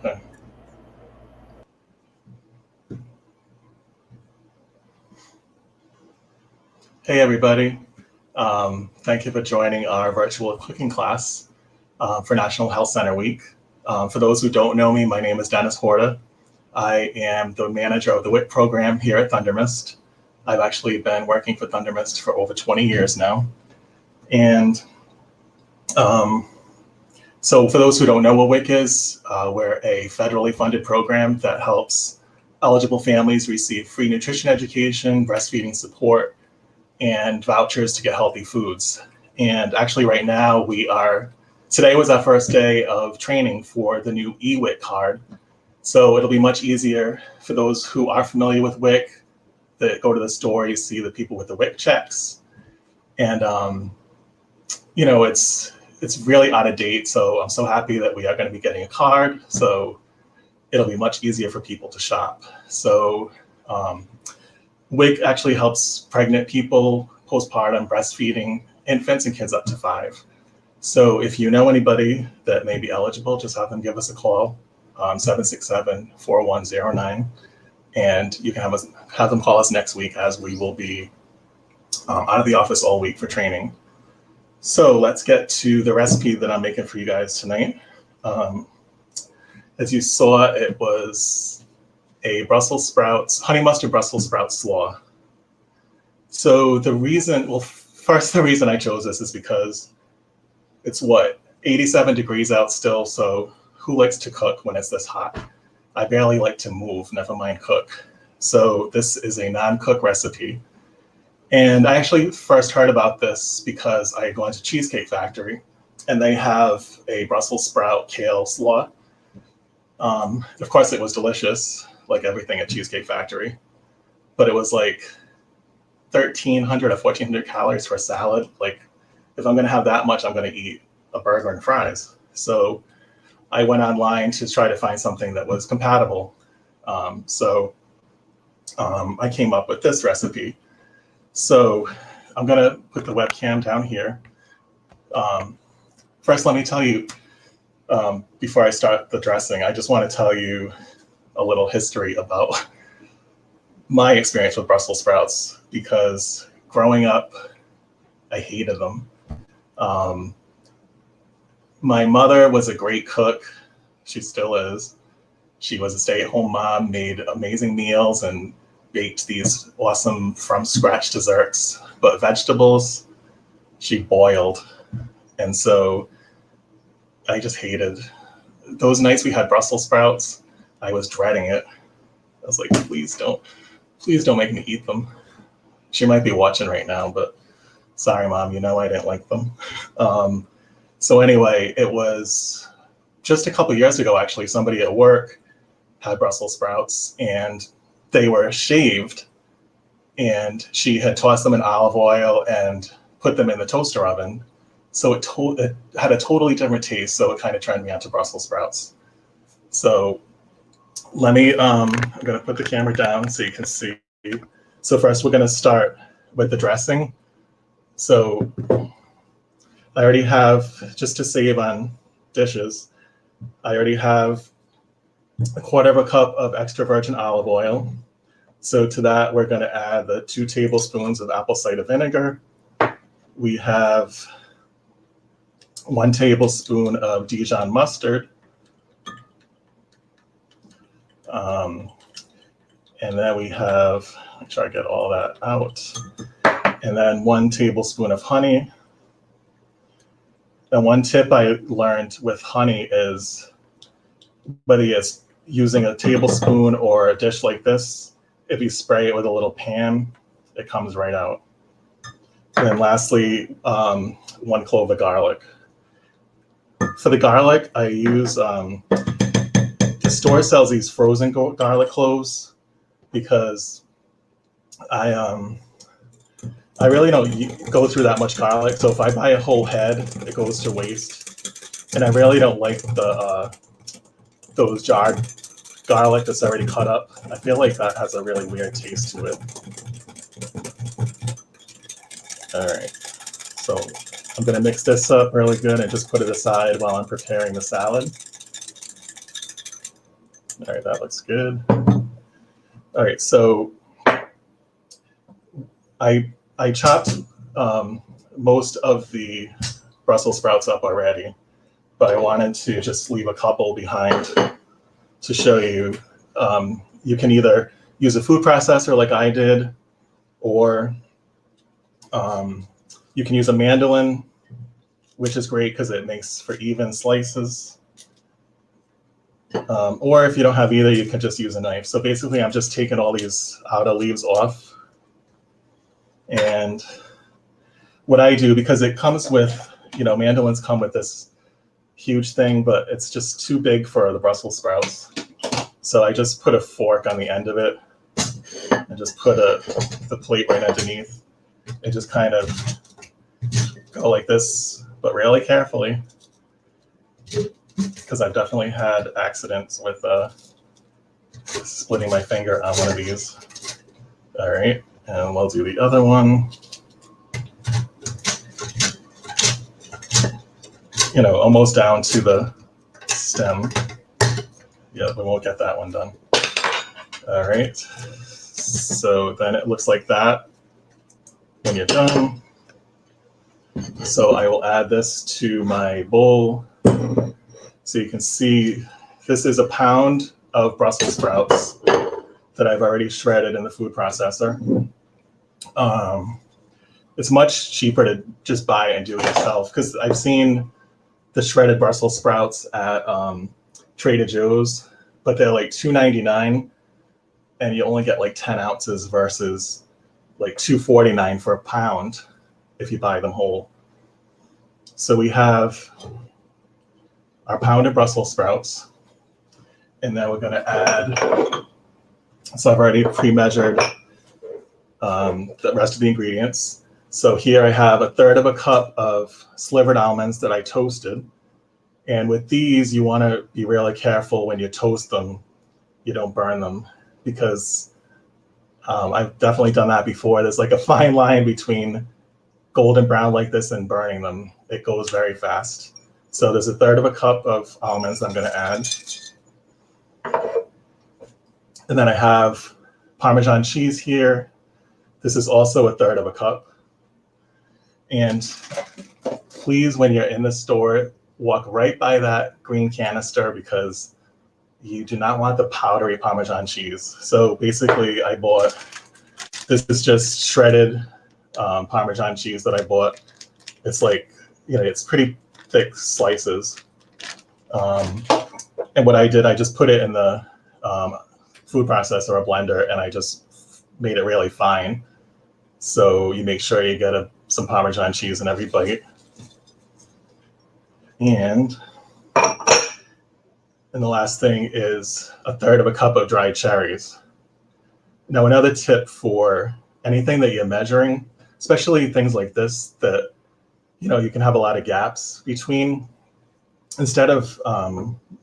Okay. Hey, everybody. Thank you for joining our virtual cooking class for National Health Center Week. For those who don't know me, my name is Dennis Horta. I am the manager of the WIC program here at Thundermist. I've actually been working for Thundermist for over 20 years now. And so for those who don't know what WIC is, we're a federally funded program that helps eligible families receive free nutrition education, breastfeeding support, and vouchers to get healthy foods. And actually right now today was our first day of training for the new eWIC card. So it'll be much easier for those who are familiar with WIC that go to the store, you see the people with the WIC checks. And, it's really out of date. So I'm so happy that we are going to be getting a card. So it'll be much easier for people to shop. So WIC actually helps pregnant people, postpartum, breastfeeding, infants and kids up to 5. So if you know anybody that may be eligible, just have them give us a call, 767-4109. And you can have them call us next week, as we will be out of the office all week for training. So let's get to the recipe that I'm making for you guys tonight. As you saw, it was a honey mustard Brussels sprouts slaw. So the reason I chose this is because it's 87 degrees out still. So who likes to cook when it's this hot? I barely like to move, never mind cook. So this is a non-cook recipe. And I actually first heard about this because I had gone to Cheesecake Factory and they have a Brussels sprout kale slaw. Of course, it was delicious, like everything at Cheesecake Factory, but it was like 1,300 or 1,400 calories for a salad. Like, if I'm going to have that much, I'm going to eat a burger and fries. So I went online to try to find something that was compatible. I came up with this recipe. So I'm going to put the webcam down here. First, let me tell you, before I start the dressing, I just want to tell you a little history about my experience with Brussels sprouts, because growing up, I hated them. My mother was a great cook. She still is. She was a stay-at-home mom, made amazing meals and baked these awesome from-scratch desserts. But vegetables, she boiled. And so I just hated those nights we had Brussels sprouts. I was dreading it. I was like, please don't make me eat them. She might be watching right now, but sorry, Mom, I didn't like them. So anyway, it was just a couple years ago, actually, somebody at work had Brussels sprouts and they were shaved, and she had tossed them in olive oil and put them in the toaster oven. So it had a totally different taste. So it kind of turned me onto Brussels sprouts. So I'm going to put the camera down so you can see. So first we're going to start with the dressing. So I already have, just to save on dishes, I already have 1/4 cup of extra virgin olive oil. So to that, we're going to add the 2 tablespoons of apple cider vinegar. We have 1 tablespoon of Dijon mustard. And then we have, make sure I get all that out. And then 1 tablespoon of honey. And one tip I learned with honey is, whether it's using a tablespoon or a dish like this, if you spray it with a little pan, it comes right out. And then lastly, 1 clove of garlic. For the garlic, I use, the store sells these frozen garlic cloves, because I really don't go through that much garlic. So if I buy a whole head, it goes to waste. And I really don't like those jarred garlic that's already cut up. I feel like that has a really weird taste to it. All right, so I'm going to mix this up really good and just put it aside while I'm preparing the salad. All right, that looks good. All right, so I chopped most of the Brussels sprouts up already, but I wanted to just leave a couple behind to show you. You can either use a food processor like I did, or you can use a mandolin, which is great because it makes for even slices. Or if you don't have either, you can just use a knife. So basically, I'm just taking all these outer leaves off. And what I do, because it comes with, mandolins come with this huge thing, but it's just too big for the Brussels sprouts. So I just put a fork on the end of it and just put the plate right underneath and just kind of go like this, but really carefully, because I've definitely had accidents with splitting my finger on one of these. All right, and we'll do the other one. Almost down to the stem. Yeah, we won't get that one done. All right, so then it looks like that when you're done. So I will add this to my bowl. So you can see this is a pound of Brussels sprouts that I've already shredded in the food processor. It's much cheaper to just buy and do it yourself, because I've seen the shredded Brussels sprouts at Trader Joe's, but they're like $2.99, and you only get like 10 ounces versus like $2.49 for a pound if you buy them whole. So we have our pounded Brussels sprouts, and then we're going to add, so I've already pre-measured the rest of the ingredients. So here I have 1/3 cup of slivered almonds that I toasted. And with these, you want to be really careful when you toast them, you don't burn them, because I've definitely done that before. There's like a fine line between golden brown like this and burning them. It goes very fast. So there's 1/3 cup of almonds I'm going to add. And then I have Parmesan cheese here. This is also 1/3 cup. And please, when you're in the store, walk right by that green canister, because you do not want the powdery Parmesan cheese. So basically I bought, this is just shredded Parmesan cheese that I bought. It's like, it's pretty thick slices. And what I did, I just put it in the food processor or blender, and I just made it really fine. So you make sure you get some Parmesan cheese in every bite. And the last thing is 1/3 cup of dried cherries. Now, another tip for anything that you're measuring, especially things like this that you can have a lot of gaps between, instead of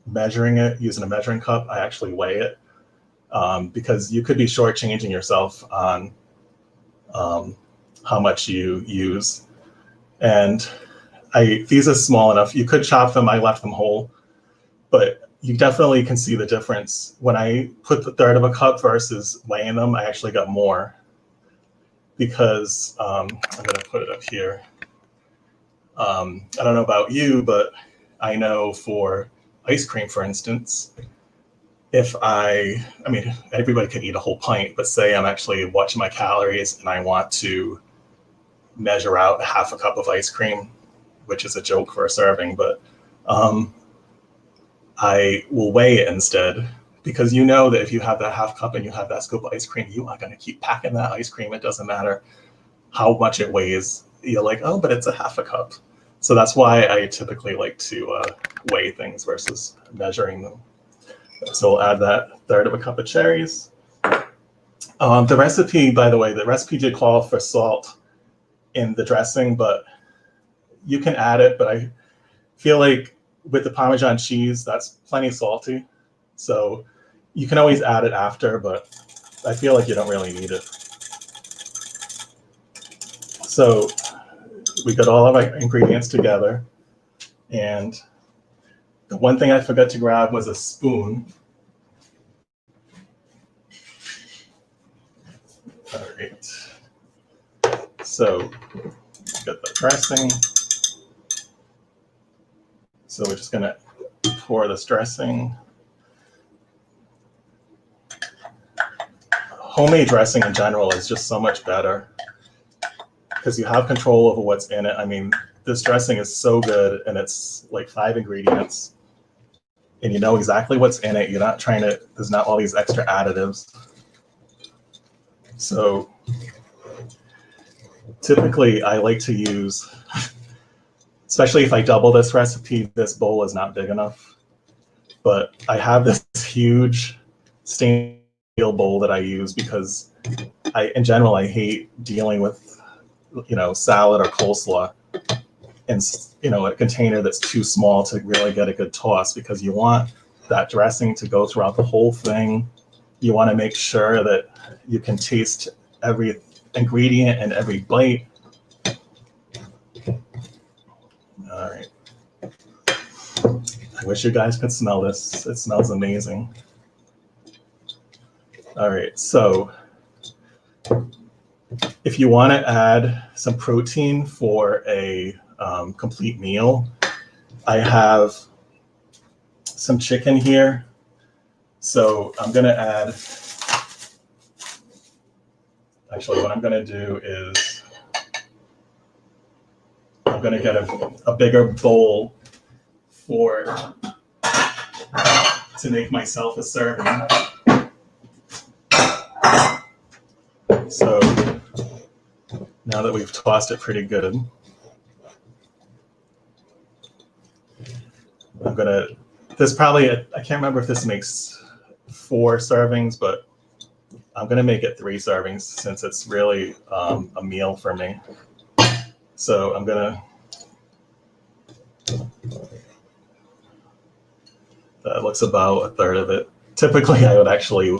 measuring it using a measuring cup, I actually weigh it, because you could be shortchanging yourself on how much you use. And these are small enough. You could chop them. I left them whole, but you definitely can see the difference. When I put the 1/3 cup versus weighing them, I actually got more, because I'm going to put it up here. I don't know about you, but I know for ice cream, for instance, if I mean, everybody can eat a whole pint, but say I'm actually watching my calories and I want to measure out 1/2 cup of ice cream, which is a joke for a serving, but I will weigh it instead, because that if you have that 1/2 cup and you have that scoop of ice cream, you are going to keep packing that ice cream. It doesn't matter how much it weighs. You're like, oh, but it's 1/2 cup. So that's why I typically like to weigh things versus measuring them. So we'll add that 1/3 cup of cherries. The recipe, by the way, the recipe did call for salt in the dressing, but you can add it. But I feel like with the Parmesan cheese, that's plenty salty. So you can always add it after, but I feel like you don't really need it. So we got all of our ingredients together. And the one thing I forgot to grab was a spoon. All right. So get the dressing. So we're just gonna pour this dressing. Homemade dressing in general is just so much better because you have control over what's in it. I mean, this dressing is so good, and it's like 5 ingredients, and you know exactly what's in it. You're not trying to, there's not all these extra additives. So typically I like to use, especially if I double this recipe, this bowl is not big enough, but I have this huge stainless steel bowl that I use because in general, I hate dealing with, salad or coleslaw in, a container that's too small to really get a good toss, because you want that dressing to go throughout the whole thing. You want to make sure that you can taste every ingredient and every bite. All right. I wish you guys could smell this. It smells amazing. All right, so if you want to add some protein for a complete meal, I have some chicken here. So I'm going to add, actually what I'm going to do is I'm going to get a bigger bowl to make myself a serving. So now that we've tossed it pretty good, I'm gonna, I can't remember if this makes 4 servings, but I'm gonna make it 3 servings since it's really a meal for me. So I'm gonna, that looks about 1/3 of it. Typically I would actually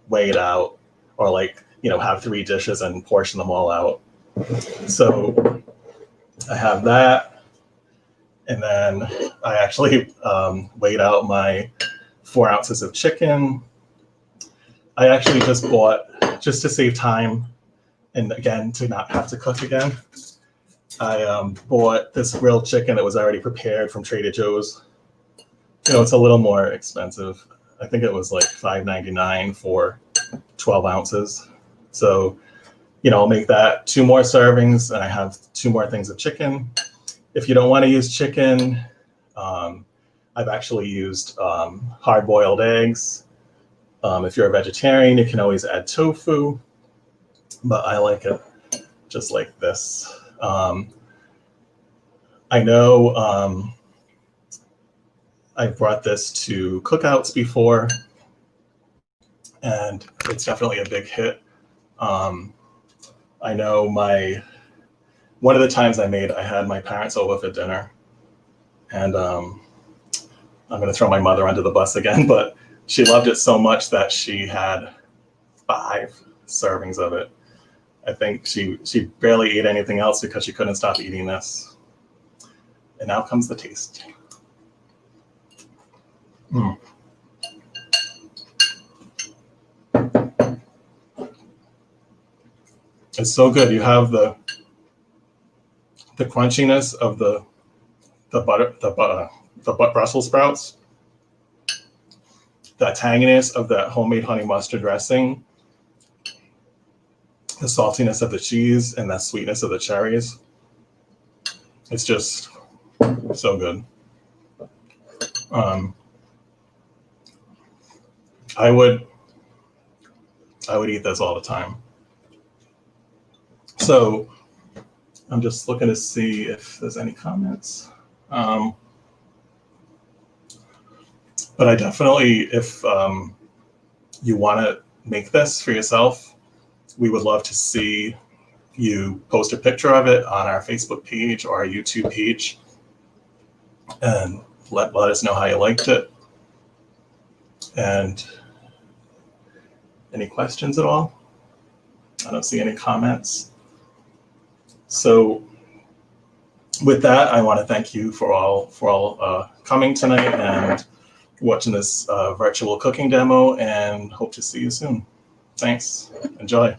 weigh it out, or have 3 dishes and portion them all out. So I have that, and then I actually weighed out my 4 ounces of chicken. I actually just bought, just to save time and again to not have to cook again, I bought this grilled chicken that was already prepared from Trader Joe's. It's a little more expensive. I think it was like $5.99 for 12 ounces. So, I'll make that 2 more servings, and I have 2 more things of chicken. If you don't want to use chicken, I've actually used hard-boiled eggs. If you're a vegetarian, you can always add tofu, but I like it just like this. I know I've brought this to cookouts before, and it's definitely a big hit. I know one of the times I had my parents over for dinner, and I'm going to throw my mother under the bus again, but she loved it so much that she had 5 servings of it. I think she barely ate anything else because she couldn't stop eating this. And now comes the taste. It's so good. You have the crunchiness of the Brussels sprouts, the tanginess of that homemade honey mustard dressing, the saltiness of the cheese, and the sweetness of the cherries. It's just so good. I would eat this all the time. So I'm just looking to see if there's any comments. But I definitely, if you want to make this for yourself, we would love to see you post a picture of it on our Facebook page or our YouTube page, and let us know how you liked it. And any questions at all? I don't see any comments. So with that, I want to thank you for all coming tonight and watching this virtual cooking demo, and hope to see you soon. Thanks. Enjoy.